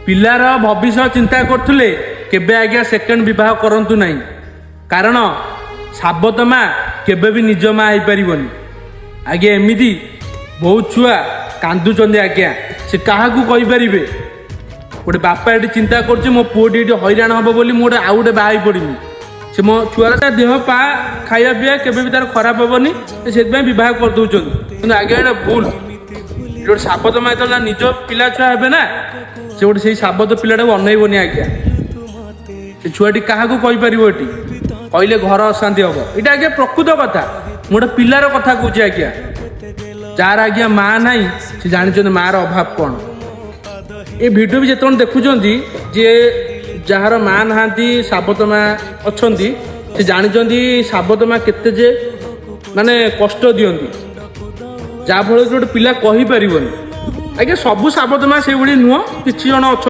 पिलार भविष्य चिंता करथुले केबे आज्ञा सेकेंड विवाह करंतु नहीं, कारण साबत माँ केबे भी निज माँ हो पारिबनी। आज्ञा एमिदी बहुत छुआ कांदुचंदी आज्ञा, से काहाकू कहि परिबे। गोटे बापा ये चिंता कर मो पुओटी ये हैरान हम बोली मुझे आउ गोटे बाहर पड़मी, से मो छुआर देह पा खाया पीया केबे भी तार खराब हेनी, से बह कर दौरान कि आज्ञा ये भूल। गोटे साबत माँ तो निज पिला छुआ हे ना, से गोटे से साबत पिलाटा अनैबनी आज्ञा। से छुआटी क्या कहीपर ये कहले घर अशांति हम, यहाँ आज्ञा प्रकृत कथा। गोटे पिलार कथा कहे आज्ञा, जार आज्ञा माँ ना से जानी मार अभाव कौन। ये भिडियो भी जिते देखुं जे जार माँ ना साबत माँ अच्छा से जानी साबत माँ केते जे माने कष्ट दियंती, जहाँफल गोटे पिला कहीपर। आज्ञा सबू साबत माँ से नुह, किसी जन अच्छा